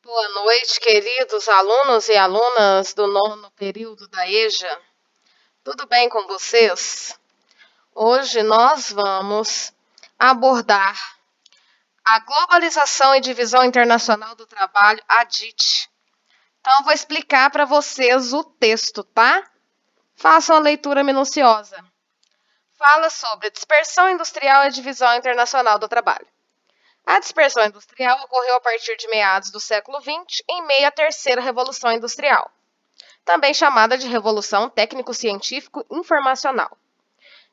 Boa noite, queridos alunos e alunas do nono período da EJA. Tudo bem com vocês? Hoje nós vamos abordar a globalização e divisão internacional do trabalho, a DIT. Então, eu vou explicar para vocês o texto, tá? Façam a leitura minuciosa. Fala sobre dispersão industrial e divisão internacional do trabalho. A dispersão industrial ocorreu a partir de meados do século XX, em meio à terceira revolução industrial, também chamada de Revolução Técnico-Científico-Informacional.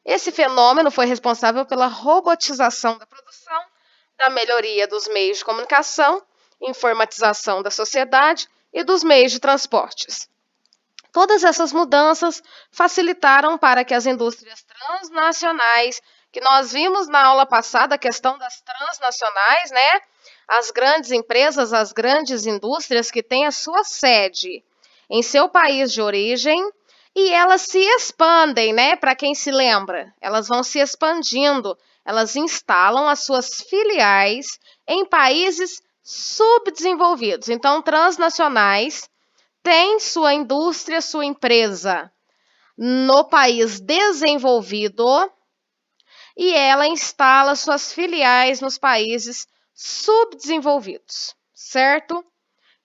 Esse fenômeno foi responsável pela robotização da produção, da melhoria dos meios de comunicação, informatização da sociedade e dos meios de transportes. Todas essas mudanças facilitaram para que as indústrias transnacionais, que nós vimos na aula passada a questão das transnacionais, né? As grandes empresas, as grandes indústrias que têm a sua sede em seu país de origem e elas se expandem, né? Para quem se lembra, elas vão se expandindo, elas instalam as suas filiais em países subdesenvolvidos. Então, transnacionais tem sua indústria, sua empresa no país desenvolvido e ela instala suas filiais nos países subdesenvolvidos, certo?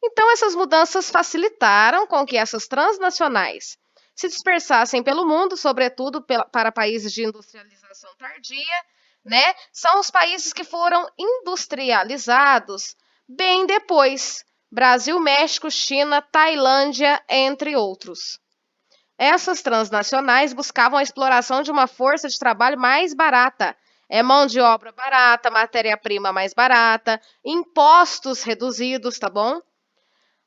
Então, essas mudanças facilitaram com que essas transnacionais se dispersassem pelo mundo, sobretudo para países de industrialização tardia, né? São os países que foram industrializados bem depois. Brasil, México, China, Tailândia, entre outros. Essas transnacionais buscavam a exploração de uma força de trabalho mais barata, mão de obra barata, matéria-prima mais barata, impostos reduzidos, tá bom?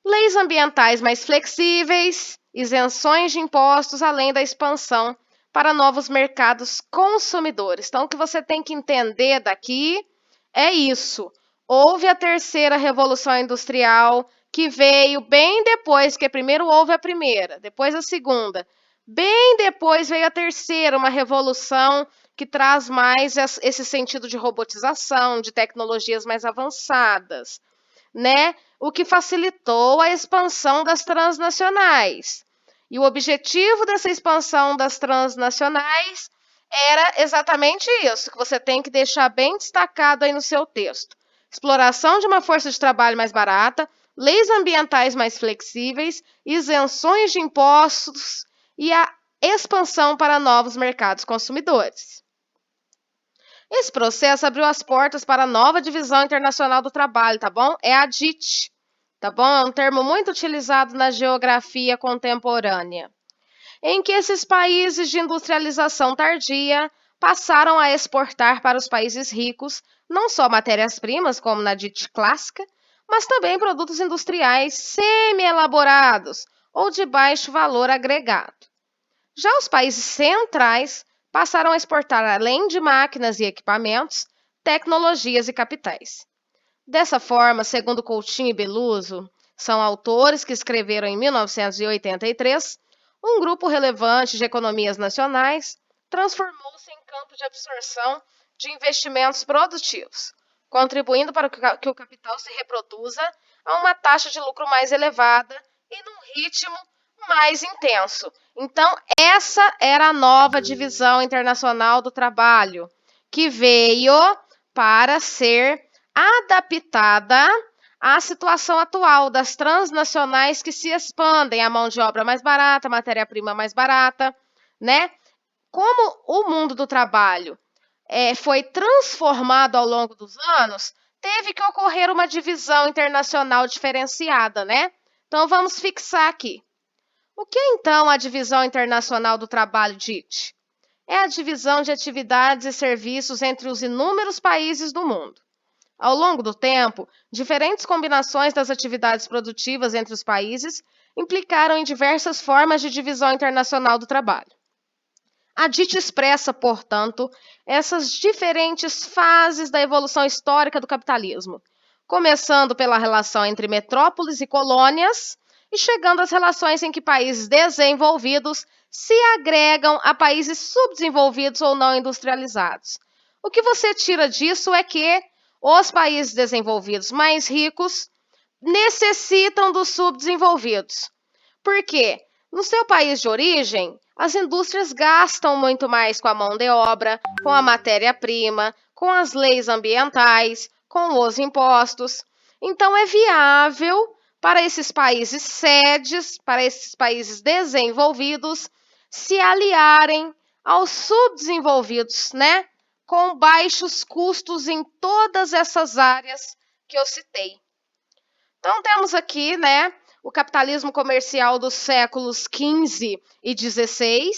Leis ambientais mais flexíveis, isenções de impostos, além da expansão para novos mercados consumidores. Então, o que você tem que entender daqui é isso. Houve a terceira revolução industrial, que veio bem depois, que primeiro houve a primeira, depois a segunda. Bem depois veio a terceira, uma revolução que traz mais esse sentido de robotização, de tecnologias mais avançadas, né? O que facilitou a expansão das transnacionais. E o objetivo dessa expansão das transnacionais era exatamente isso, que você tem que deixar bem destacado aí no seu texto. Exploração de uma força de trabalho mais barata, leis ambientais mais flexíveis, isenções de impostos e a expansão para novos mercados consumidores. Esse processo abriu as portas para a nova divisão internacional do trabalho, tá bom? É a DIT, tá bom? É um termo muito utilizado na geografia contemporânea, em que esses países de industrialização tardia passaram a exportar para os países ricos não só matérias-primas, como na DIT clássica, mas também produtos industriais semi-elaborados ou de baixo valor agregado. Já os países centrais passaram a exportar, além de máquinas e equipamentos, tecnologias e capitais. Dessa forma, segundo Coutinho e Beloso, são autores que escreveram em 1983, um grupo relevante de economias nacionais transformou-se em campo de absorção de investimentos produtivos, contribuindo para que o capital se reproduza a uma taxa de lucro mais elevada e num ritmo mais intenso. Então, essa era a nova divisão internacional do trabalho, que veio para ser adaptada à situação atual das transnacionais que se expandem, a mão de obra mais barata, a matéria-prima mais barata, né? Como o mundo do trabalho foi transformado ao longo dos anos, teve que ocorrer uma divisão internacional diferenciada, né? Então, vamos fixar aqui. O que é, então, a divisão internacional do trabalho, DIT? É a divisão de atividades e serviços entre os inúmeros países do mundo. Ao longo do tempo, diferentes combinações das atividades produtivas entre os países implicaram em diversas formas de divisão internacional do trabalho. A DIT expressa, portanto, essas diferentes fases da evolução histórica do capitalismo, começando pela relação entre metrópoles e colônias e chegando às relações em que países desenvolvidos se agregam a países subdesenvolvidos ou não industrializados. O que você tira disso é que os países desenvolvidos mais ricos necessitam dos subdesenvolvidos. Por quê? No seu país de origem, as indústrias gastam muito mais com a mão de obra, com a matéria-prima, com as leis ambientais, com os impostos. Então, é viável para esses países sedes, para esses países desenvolvidos, se aliarem aos subdesenvolvidos, né? Com baixos custos em todas essas áreas que eu citei. Então, temos aqui, né, o capitalismo comercial dos séculos XV e XVI.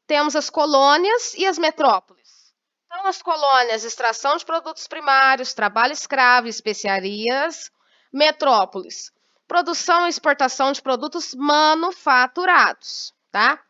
Temos as colônias e as metrópoles. Então, as colônias, extração de produtos primários, trabalho escravo, especiarias. Metrópoles, produção e exportação de produtos manufaturados, tá?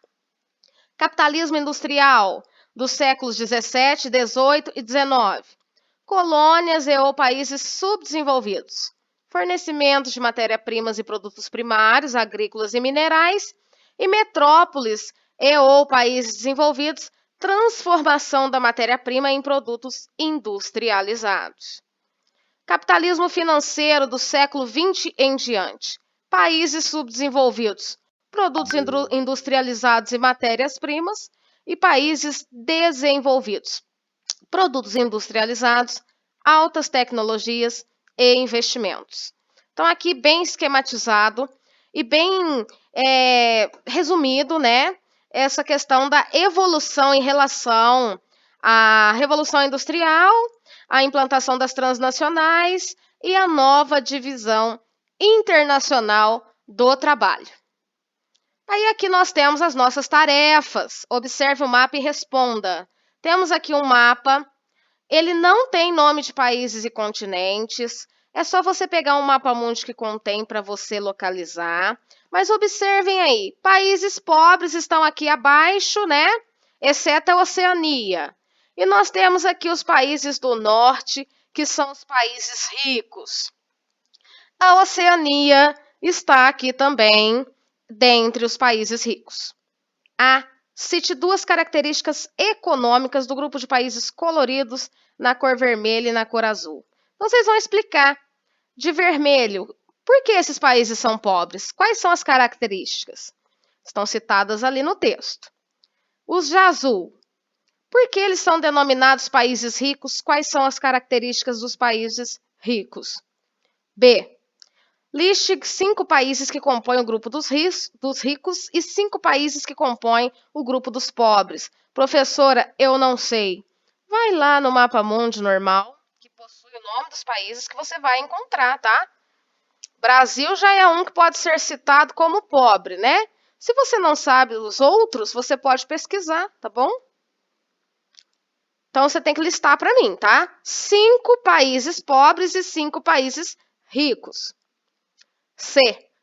Capitalismo industrial dos séculos XVII, XVIII e XIX. Colônias e ou países subdesenvolvidos. Fornecimento de matéria-primas e produtos primários, agrícolas e minerais. E metrópoles e ou países desenvolvidos, transformação da matéria-prima em produtos industrializados. Capitalismo financeiro do século XX em diante. Países subdesenvolvidos, produtos industrializados e matérias-primas. E países desenvolvidos, produtos industrializados, altas tecnologias e investimentos. Então, aqui bem esquematizado e bem resumido, né? Essa questão da evolução em relação à Revolução Industrial, a implantação das transnacionais e a nova divisão internacional do trabalho. Aí aqui nós temos as nossas tarefas. Observe o mapa e responda. Temos aqui um mapa. Ele não tem nome de países e continentes. É só você pegar um mapa mundi que contém para você localizar. Mas observem aí, países pobres estão aqui abaixo, né? Exceto a Oceania. E nós temos aqui os países do norte, que são os países ricos. A Oceania está aqui também, dentre os países ricos. Cite duas características econômicas do grupo de países coloridos na cor vermelha e na cor azul. Então, vocês vão explicar de vermelho por que esses países são pobres, quais são as características. Estão citadas ali no texto. Os de azul, por que eles são denominados países ricos, quais são as características dos países ricos. B. Liste 5 países que compõem o grupo dos ricos e 5 países que compõem o grupo dos pobres. Professora, eu não sei. Vai lá no mapa mundi normal, que possui o nome dos países que você vai encontrar, tá? Brasil já é um que pode ser citado como pobre, né? Se você não sabe os outros, você pode pesquisar, tá bom? Então, você tem que listar para mim, tá? 5 países pobres e 5 países ricos. C.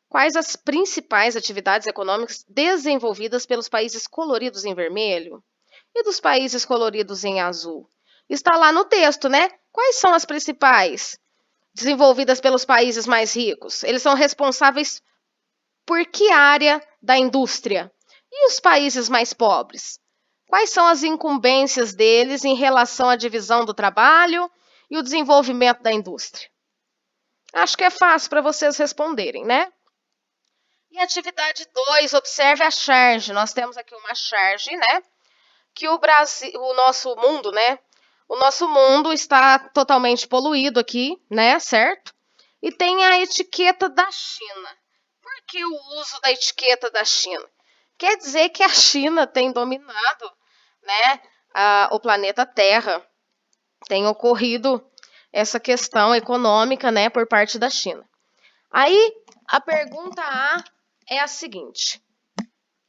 Quais as principais atividades econômicas desenvolvidas pelos países coloridos em vermelho e dos países coloridos em azul? Está lá no texto, né? Quais são as principais desenvolvidas pelos países mais ricos? Eles são responsáveis por que área da indústria? E os países mais pobres? Quais são as incumbências deles em relação à divisão do trabalho e o desenvolvimento da indústria? Acho que é fácil para vocês responderem, né? E atividade 2, observe a charge. Nós temos aqui uma charge, né? Que o nosso mundo, né? O nosso mundo está totalmente poluído aqui, né? Certo? E tem a etiqueta da China. Por que o uso da etiqueta da China? Quer dizer que a China tem dominado, né? O planeta Terra. Tem ocorrido essa questão econômica, né, por parte da China. Aí, a pergunta A é a seguinte: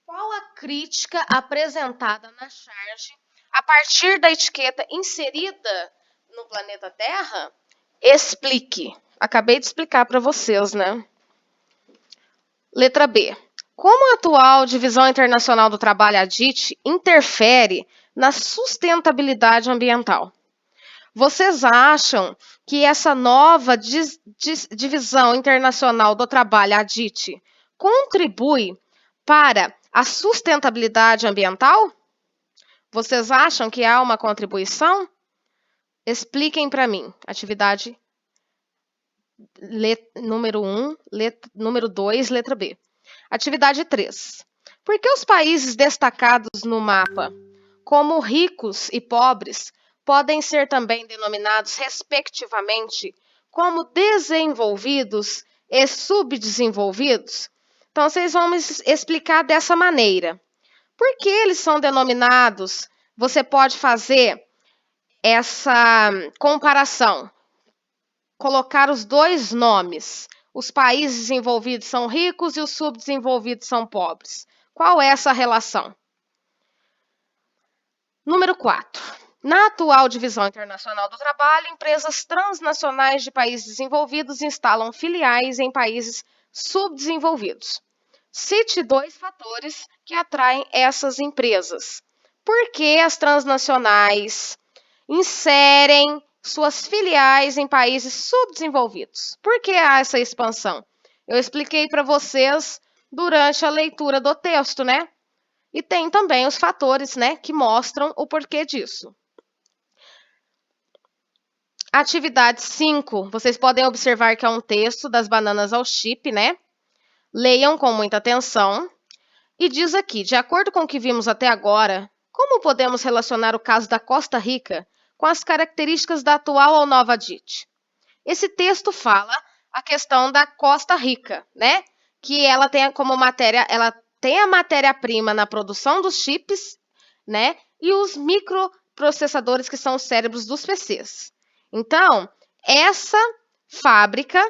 qual a crítica apresentada na charge a partir da etiqueta inserida no planeta Terra? Explique. Acabei de explicar para vocês, né? Letra B. Como a atual Divisão Internacional do Trabalho, a DIT, interfere na sustentabilidade ambiental? Vocês acham que essa nova Divisão Internacional do Trabalho, a DIT, contribui para a sustentabilidade ambiental? Vocês acham que há uma contribuição? Expliquem para mim. Atividade número 1, número 2, letra B. Atividade 3. Por que os países destacados no mapa, como ricos e pobres, podem ser também denominados, respectivamente, como desenvolvidos e subdesenvolvidos? Então, vocês vão me explicar dessa maneira. Por que eles são denominados? Você pode fazer essa comparação, colocar os dois nomes. Os países desenvolvidos são ricos e os subdesenvolvidos são pobres. Qual é essa relação? Número 4. Na atual divisão internacional do trabalho, empresas transnacionais de países desenvolvidos instalam filiais em países subdesenvolvidos. Cite 2 fatores que atraem essas empresas. Por que as transnacionais inserem suas filiais em países subdesenvolvidos? Por que há essa expansão? Eu expliquei para vocês durante a leitura do texto, né? E tem também os fatores, né, que mostram o porquê disso. Atividade 5. Vocês podem observar que é um texto das bananas ao chip, né? Leiam com muita atenção. E diz aqui, de acordo com o que vimos até agora, como podemos relacionar o caso da Costa Rica com as características da atual ou nova DIT? Esse texto fala a questão da Costa Rica, né? Que ela tem como matéria, ela tem a matéria-prima na produção dos chips, né? E os microprocessadores, que são os cérebros dos PCs. Então, essa fábrica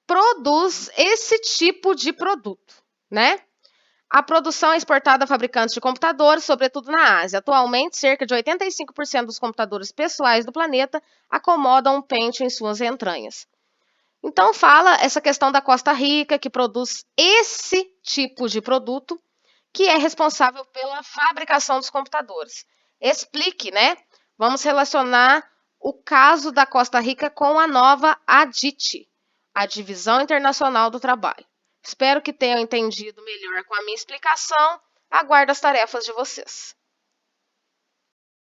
produz esse tipo de produto, né? A produção é exportada a fabricantes de computadores, sobretudo na Ásia. Atualmente, cerca de 85% dos computadores pessoais do planeta acomodam um Pentium em suas entranhas. Então, fala essa questão da Costa Rica, que produz esse tipo de produto, que é responsável pela fabricação dos computadores. Explique, né? Vamos relacionar o caso da Costa Rica com a nova ADIT, a Divisão Internacional do Trabalho. Espero que tenham entendido melhor com a minha explicação. Aguardo as tarefas de vocês.